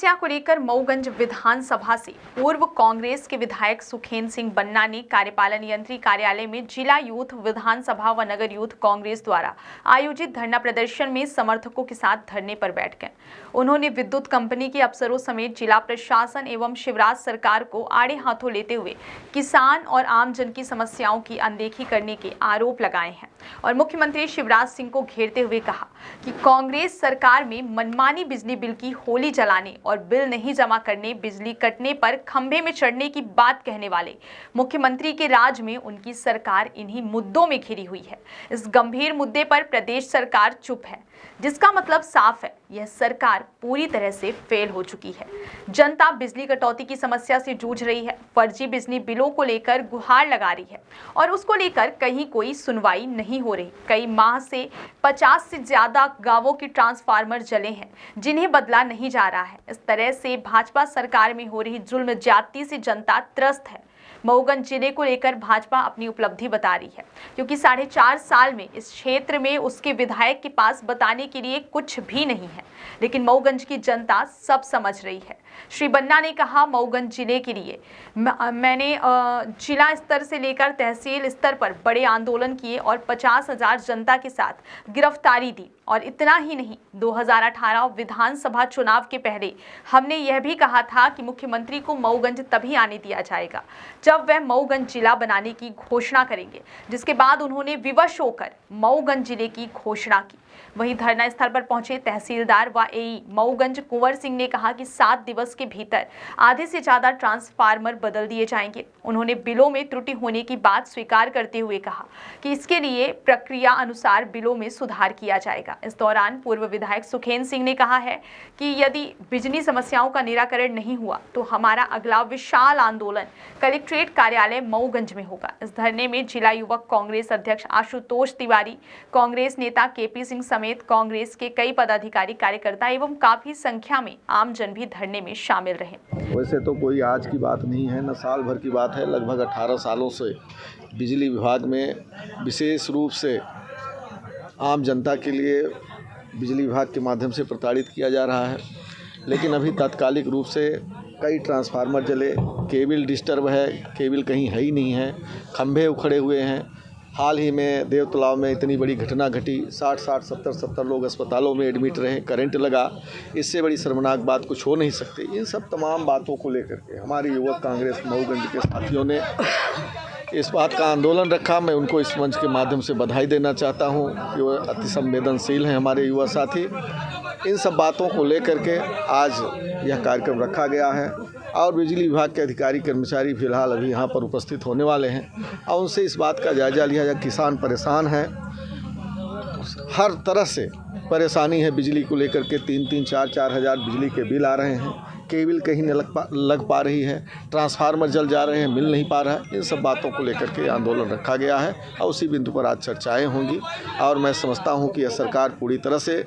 समस्या को लेकर मऊगंज विधानसभा से पूर्व कांग्रेस के विधायक सुखेन सिंह बन्ना ने कार्यपालन यंत्री कार्यालय में जिला यूथ विधानसभा व नगर यूथ कांग्रेस द्वारा आयोजित धरना प्रदर्शन में समर्थकों के साथ धरने पर बैठ गए। उन्होंने विद्युत कंपनी के अफसरों समेत जिला प्रशासन एवं शिवराज सरकार को आड़े हाथों लेते हुए किसान और आमजन की समस्याओं की अनदेखी करने के आरोप लगाए हैं और मुख्यमंत्री शिवराज सिंह को घेरते हुए कहा कि कांग्रेस सरकार में मनमानी बिजली बिल की होली जलाने और बिल नहीं जमा करने, बिजली कटने पर खंभे में चढ़ने की बात कहने वाले मुख्यमंत्री के राज में उनकी सरकार इन्हीं मुद्दों में घिरी हुई है। इस गंभीर मुद्दे पर प्रदेश सरकार चुप है, जिसका मतलब साफ है, यह सरकार पूरी तरह से फेल हो चुकी है। जनता बिजली कटौती की समस्या से जूझ रही है, फर्जी बिजली बिलों को लेकर गुहार लगा रही है और उसको लेकर कहीं कोई सुनवाई नहीं हो रही। कई माह से 50 से ज्यादा गांवों के ट्रांसफार्मर जले हैं, जिन्हें बदला नहीं जा रहा है। इस तरह से भाजपा सरकार में हो रही जुल्म ज्यादती से जनता त्रस्त है। मऊगंज जिले को लेकर भाजपा अपनी उपलब्धि बता रही है, क्योंकि 4.5 साल में इस क्षेत्र में उसके विधायक के पास बताने के लिए कुछ भी नहीं है, लेकिन मऊगंज की जनता सब समझ रही है। श्री बन्ना ने कहा, मऊगंज जिले के लिए मैंने जिला स्तर से लेकर तहसील स्तर पर बड़े आंदोलन किए और 50,000 जनता के साथ गिरफ्तारी दी। और इतना ही नहीं, 2018 विधानसभा चुनाव के पहले हमने यह भी कहा था कि मुख्यमंत्री को मऊगंज तभी आने दिया जाएगा जब वह मऊगंज जिला बनाने की घोषणा करेंगे, जिसके बाद उन्होंने विवश होकर मऊगंज जिले की घोषणा की। वहीं धरना स्थल पर पहुंचे तहसीलदार व एई मऊगंज कुंवर सिंह ने कहा कि 7 दिवस के भीतर आधे से ज्यादा ट्रांसफार्मर बदल दिए जाएंगे। उन्होंने बिलों में त्रुटि होने की बात स्वीकार करते हुए कहा कि इसके लिए प्रक्रिया अनुसार बिलों में सुधार किया जाएगा। इस दौरान पूर्व विधायक सुखेन सिंह ने कहा है कि यदि बिजली समस्याओं का निराकरण नहीं हुआ तो हमारा अगला विशाल आंदोलन कलेक्ट्रेट कार्यालय मऊगंज में होगा। इस धरने में जिला युवक कांग्रेस अध्यक्ष आशुतोष तिवारी, कांग्रेस नेता केपी सिंह समेत कांग्रेस के कई पदाधिकारी, कार्यकर्ता एवं काफी संख्या में आमजन भी धरने में शामिल रहे। वैसे तो कोई आज की बात नहीं है, न साल भर की बात है। लगभग 18 सालों से बिजली विभाग में विशेष रूप से आम जनता के लिए बिजली विभाग के माध्यम से प्रताड़ित किया जा रहा है, लेकिन अभी तात्कालिक रूप से कई ट्रांसफार्मर जले, केबल डिस्टर्ब है, केबल कहीं है ही नहीं है, खंभे उखड़े हुए हैं। हाल ही में देवतलाव में इतनी बड़ी घटना घटी, 60 70 लोग अस्पतालों में एडमिट रहे, करंट लगा। इससे बड़ी शर्मनाक बात कुछ हो नहीं सकती। इन सब तमाम बातों को लेकर के हमारी युवक कांग्रेस मऊगंज के साथियों ने इस बात का आंदोलन रखा। मैं उनको इस मंच के माध्यम से बधाई देना चाहता हूँ कि वो अति संवेदनशील हैं हमारे युवा साथी। इन सब बातों को लेकर के आज यह कार्यक्रम रखा गया है और बिजली विभाग के अधिकारी कर्मचारी फिलहाल अभी यहाँ पर उपस्थित होने वाले हैं और उनसे इस बात का जायजा लिया जाए। किसान परेशान हैं, हर तरह से परेशानी है बिजली को लेकर के। 3-3, 4-4 हज़ार बिजली के बिल आ रहे हैं, केबल कहीं नहीं लग पा रही है, ट्रांसफार्मर जल जा रहे हैं, मिल नहीं पा रहा है। इन सब बातों को लेकर के आंदोलन रखा गया है और उसी बिंदु पर आज चर्चाएं होंगी। और मैं समझता हूं कि यह सरकार पूरी तरह से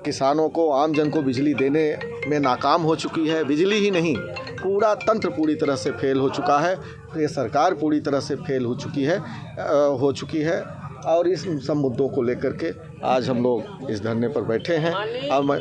किसानों को, आम जन को बिजली देने में नाकाम हो चुकी है। बिजली ही नहीं, पूरा तंत्र पूरी तरह से फेल हो चुका है। ये सरकार पूरी तरह से फेल हो चुकी है और इस सब मुद्दों को लेकर के आज हम लोग इस धरने पर बैठे हैं। और मैं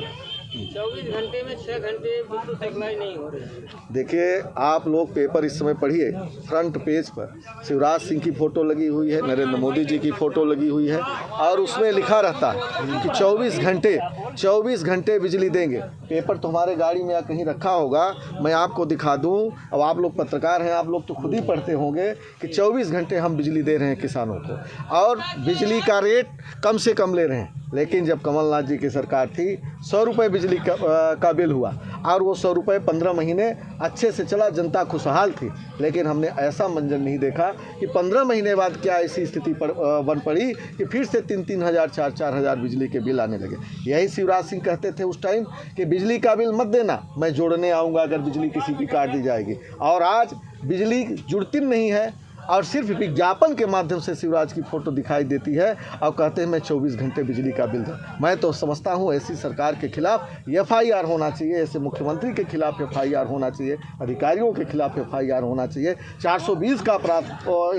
24 घंटे में 6 घंटे बिजली सप्लाई नहीं हो रही है। देखिए, आप लोग पेपर इस समय पढ़िए, फ्रंट पेज पर शिवराज सिंह की फ़ोटो लगी हुई है, नरेंद्र मोदी जी की फ़ोटो लगी हुई है और उसमें लिखा रहता है कि 24 घंटे बिजली देंगे। पेपर तो हमारे गाड़ी में या कहीं रखा होगा, मैं आपको दिखा दूं। अब आप लोग पत्रकार हैं, आप लोग तो खुद ही पढ़ते होंगे कि 24 घंटे हम बिजली दे रहे हैं किसानों को और बिजली का रेट कम से कम ले रहे हैं। लेकिन जब कमलनाथ जी की सरकार थी, 100 रुपये बिजली का बिल हुआ और वो 100 रुपये 15 महीने अच्छे से चला, जनता खुशहाल थी। लेकिन हमने ऐसा मंजर नहीं देखा कि 15 महीने बाद क्या ऐसी स्थिति बन पड़ी कि फिर से 3-3 हज़ार, 4-4 हज़ार बिजली के बिल आने लगे। यही शिवराज सिंह कहते थे उस टाइम कि बिजली का बिल मत देना, मैं जोड़ने आऊँगा अगर बिजली किसी की काट दी जाएगी। और आज बिजली जुड़ती नहीं है और सिर्फ विज्ञापन के माध्यम से शिवराज की फ़ोटो दिखाई देती है और कहते हैं मैं 24 घंटे बिजली का बिल दूँ। मैं तो समझता हूँ ऐसी सरकार के खिलाफ FIR होना चाहिए, ऐसे मुख्यमंत्री के खिलाफ FIR होना चाहिए, अधिकारियों के खिलाफ FIR होना चाहिए, 420 का अपराध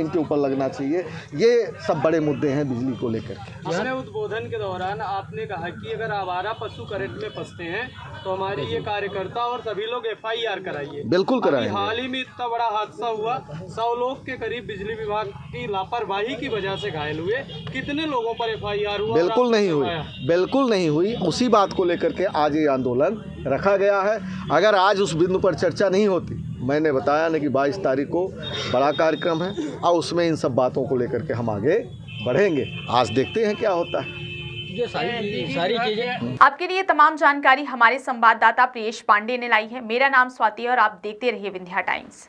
इनके ऊपर लगना चाहिए। ये सब बड़े मुद्दे हैं बिजली को लेकर के। अपने उद्बोधन के दौरान आपने कहा कि अगर आवारा पशु करंट में फंसते हैं तो हमारे ये कार्यकर्ता और सभी लोग FIR कराइए। बिल्कुल कराएंगे। हाल ही में इतना बड़ा हादसा हुआ, 100 लोग के करीब बिजली विभाग की लापरवाही की वजह से घायल हुए। कितने लोगों पर FIR हुआ? बिल्कुल नहीं हुई, बिल्कुल नहीं हुई। उसी बात को लेकर के आज ये आंदोलन रखा गया है। अगर आज उस बिंदु पर चर्चा नहीं होती, मैंने बताया ना कि 22 तारीख को बड़ा कार्यक्रम है और उसमें इन सब बातों को लेकर के हम आगे बढ़ेंगे। आज देखते हैं क्या होता है। ये सारी चीजें आपके लिए तमाम जानकारी हमारे संवाददाता प्रियेश पांडे ने लाई है। मेरा नाम स्वाति है और आप देखते रहिए विंध्या टाइम्स।